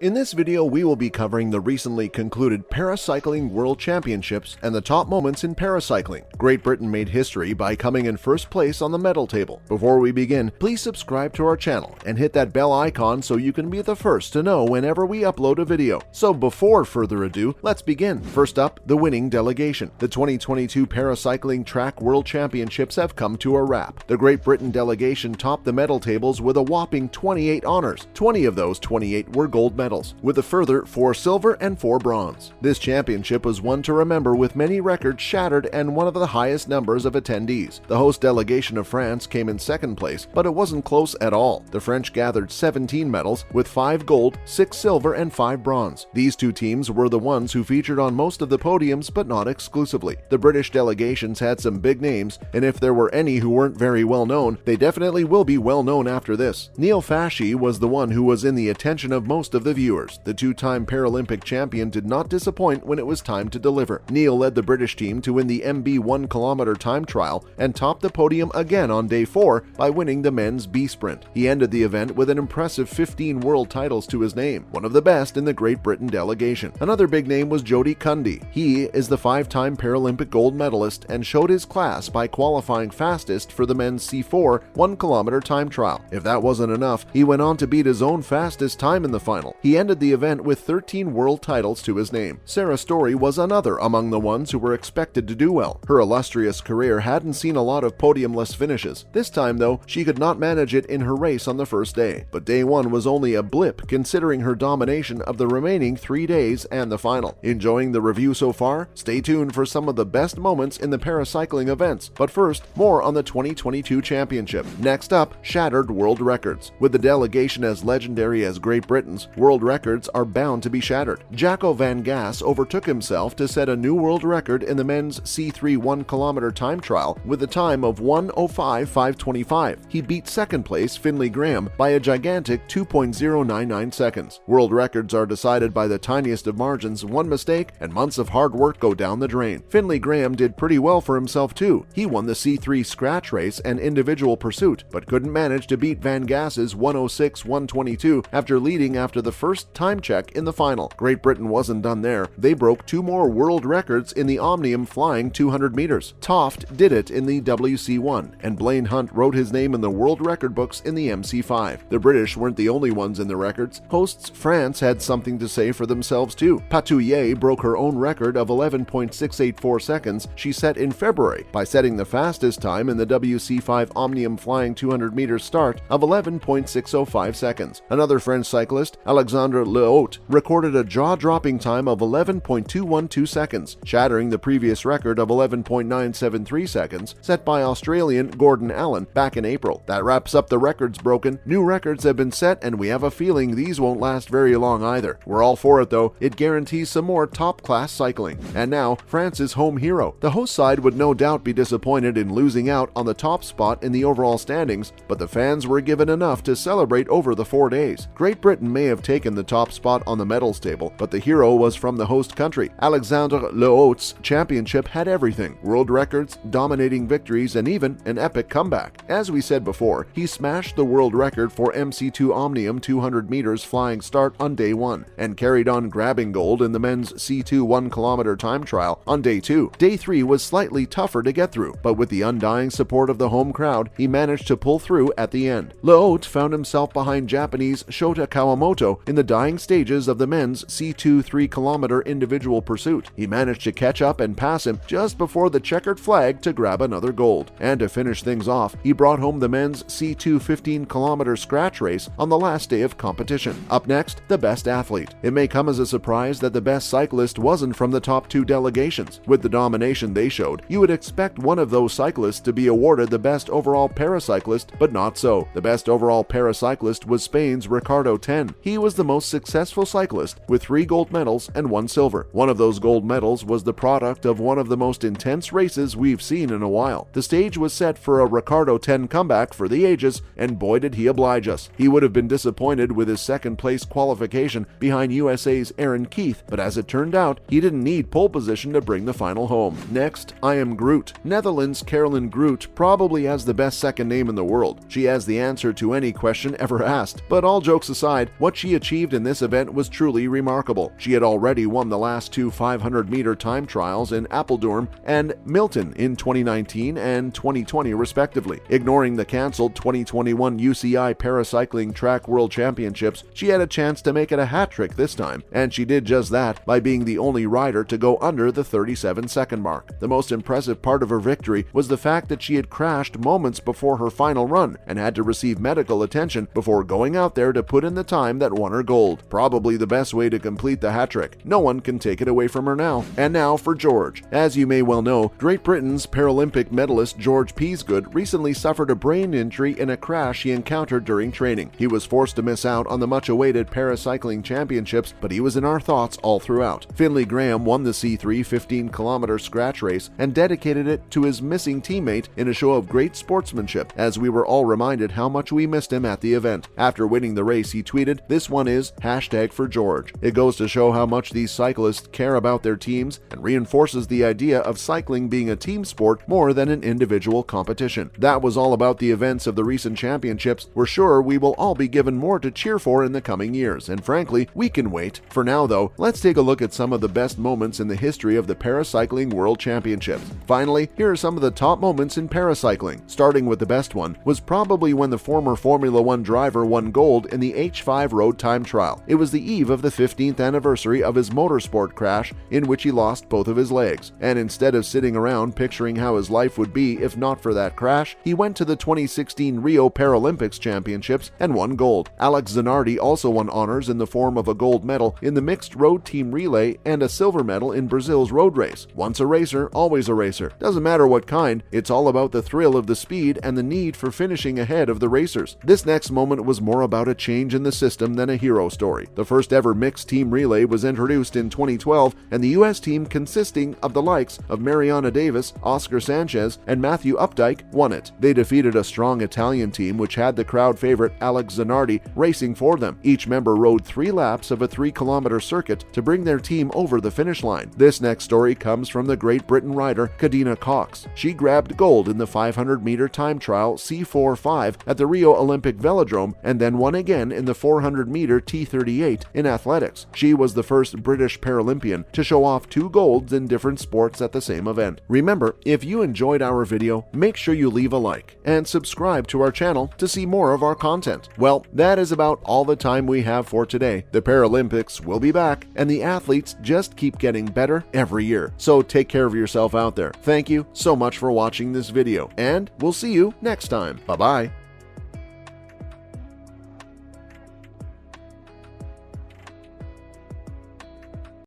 In this video, we will be covering the recently concluded Paracycling World Championships and the top moments in paracycling. Great Britain made history by coming in first place on the medal table. Before we begin, please subscribe to our channel and hit that bell icon so you can be the first to know whenever we upload a video. So before further ado, let's begin. First up, the winning delegation. The 2022 Paracycling Track World Championships have come to a wrap. The Great Britain delegation topped the medal tables with a whopping 28 honors. 20 of those 28 were gold medals, with a further 4 silver and 4 bronze. This championship was one to remember, with many records shattered and one of the highest numbers of attendees. The host delegation of France came in second place, but it wasn't close at all. The French gathered 17 medals, with 5 gold, 6 silver, and 5 bronze. These two teams were the ones who featured on most of the podiums, but not exclusively. The British delegations had some big names, and if there were any who weren't very well known, they definitely will be well known after this. Neil Fachie was the one who was in the attention of most of the viewers. The two-time Paralympic champion did not disappoint when it was time to deliver. Neil led the British team to win the MB 1 km time trial and topped the podium again on day 4 by winning the men's B sprint. He ended the event with an impressive 15 world titles to his name, one of the best in the Great Britain delegation. Another big name was Jody Cundy. He is the 5-time Paralympic gold medalist and showed his class by qualifying fastest for the men's C4 1 km time trial. If that wasn't enough, he went on to beat his own fastest time in the final. He ended the event with 13 world titles to his name. Sarah Storey was another among the ones who were expected to do well. Her illustrious career hadn't seen a lot of podiumless finishes. This time, though, she could not manage it in her race on the first day. But day 1 was only a blip considering her domination of the remaining 3 days and the final. Enjoying the review so far? Stay tuned for some of the best moments in the paracycling events. But first, more on the 2022 championship. Next up, shattered world records. With the delegation as legendary as Great Britain's, world records are bound to be shattered. Jaco van Gas overtook himself to set a new world record in the men's C3 1 km time trial with a time of 1:05.525. He beat second place Finley Graham by a gigantic 2.099 seconds. World records are decided by the tiniest of margins. One mistake and months of hard work go down the drain. Finley Graham did pretty well for himself too. He won the C3 scratch race and individual pursuit, but couldn't manage to beat Van Gas's 1:06.122 after leading after the first time check in the final. Great Britain wasn't done there. They broke 2 more world records in the Omnium flying 200 meters. Toft did it in the WC1, and Blaine Hunt wrote his name in the world record books in the MC5. The British weren't the only ones in the records. Hosts France had something to say for themselves too. Patouillet broke her own record of 11.684 seconds she set in February by setting the fastest time in the WC5 Omnium flying 200 meters start of 11.605 seconds. Another French cyclist, Alexandre Lehaut, recorded a jaw-dropping time of 11.212 seconds, shattering the previous record of 11.973 seconds set by Australian Gordon Allen back in April. That wraps up the records broken. New records have been set, and we have a feeling these won't last very long either. We're all for it though. It guarantees some more top-class cycling. And now, France's home hero. The host side would no doubt be disappointed in losing out on the top spot in the overall standings, but the fans were given enough to celebrate over the 4 days. Great Britain may have taken the top spot on the medals table, but the hero was from the host country. Alexandre Lehaut's championship had everything: world records, dominating victories, and even an epic comeback. As we said before, he smashed the world record for MC2 Omnium 200 meters flying start on day 1 and carried on grabbing gold in the men's C2 1 km time trial on day 2. Day 3 was slightly tougher to get through, but with the undying support of the home crowd, he managed to pull through at the end. Lehaut found himself behind Japanese Shota Kawamoto in the dying stages of the men's C2 3 km individual pursuit. He managed to catch up and pass him just before the checkered flag to grab another gold. And to finish things off, he brought home the men's C2 15 km scratch race on the last day of competition. Up next, the best athlete. It may come as a surprise that the best cyclist wasn't from the top 2 delegations. With the domination they showed, you would expect one of those cyclists to be awarded the best overall paracyclist, but not so. The best overall paracyclist was Spain's Ricardo Ten. He was the most successful cyclist with 3 gold medals and 1 silver. One of those gold medals was the product of one of the most intense races we've seen in a while. The stage was set for a Ricardo Ten comeback for the ages, and boy did he oblige us. He would have been disappointed with his second place qualification behind USA's Aaron Keith, but as it turned out, he didn't need pole position to bring the final home. Next, I am Groot. Netherlands' Caroline Groot probably has the best second name in the world. She has the answer to any question ever asked. But all jokes aside, what she achieved achieved in this event was truly remarkable. She had already won the last two 500-meter time trials in Apeldoorn and Milton in 2019 and 2020 respectively. Ignoring the cancelled 2021 UCI Paracycling Track World Championships, she had a chance to make it a hat trick this time, and she did just that by being the only rider to go under the 37-second mark. The most impressive part of her victory was the fact that she had crashed moments before her final run and had to receive medical attention before going out there to put in the time that won her gold. Probably the best way to complete the hat trick. No one can take it away from her now. And now for George. As you may well know, Great Britain's Paralympic medalist George Peasgood recently suffered a brain injury in a crash he encountered during training. He was forced to miss out on the much-awaited Paracycling Championships, but he was in our thoughts all throughout. Finley Graham won the C3 15-kilometer scratch race and dedicated it to his missing teammate in a show of great sportsmanship, as we were all reminded how much we missed him at the event. After winning the race, he tweeted, "This one is #4George." It goes to show how much these cyclists care about their teams and reinforces the idea of cycling being a team sport more than an individual competition. That was all about the events of the recent championships. We're sure we will all be given more to cheer for in the coming years, and frankly, we can wait. For now though, let's take a look at some of the best moments in the history of the Paracycling World Championships. Finally, here are some of the top moments in paracycling. Starting with the best one was probably when the former Formula One driver won gold in the H5 road time trial. It was the eve of the 15th anniversary of his motorsport crash in which he lost both of his legs, and instead of sitting around picturing how his life would be if not for that crash, he went to the 2016 Rio Paralympics Championships and won gold. Alex Zanardi also won honors in the form of a gold medal in the mixed road team relay and a silver medal in Brazil's road race. Once a racer, always a racer. Doesn't matter what kind, it's all about the thrill of the speed and the need for finishing ahead of the racers. This next moment was more about a change in the system than a hero story. The first ever mixed team relay was introduced in 2012, and the US team, consisting of the likes of Mariana Davis, Oscar Sanchez, and Matthew Updike, won it. They defeated a strong Italian team which had the crowd favorite Alex Zanardi racing for them. Each member rode 3 laps of a 3-kilometer circuit to bring their team over the finish line. This next story comes from the Great Britain rider Kadeena Cox. She grabbed gold in the 500-meter time trial C4-5 at the Rio Olympic Velodrome and then won again in the 400-meter T38 in athletics. She was the first British Paralympian to show off 2 golds in different sports at the same event. Remember, if you enjoyed our video, make sure you leave a like and subscribe to our channel to see more of our content. Well, that is about all the time we have for today. The Paralympics will be back, and the athletes just keep getting better every year. So take care of yourself out there. Thank you so much for watching this video, and we'll see you next time. Bye-bye.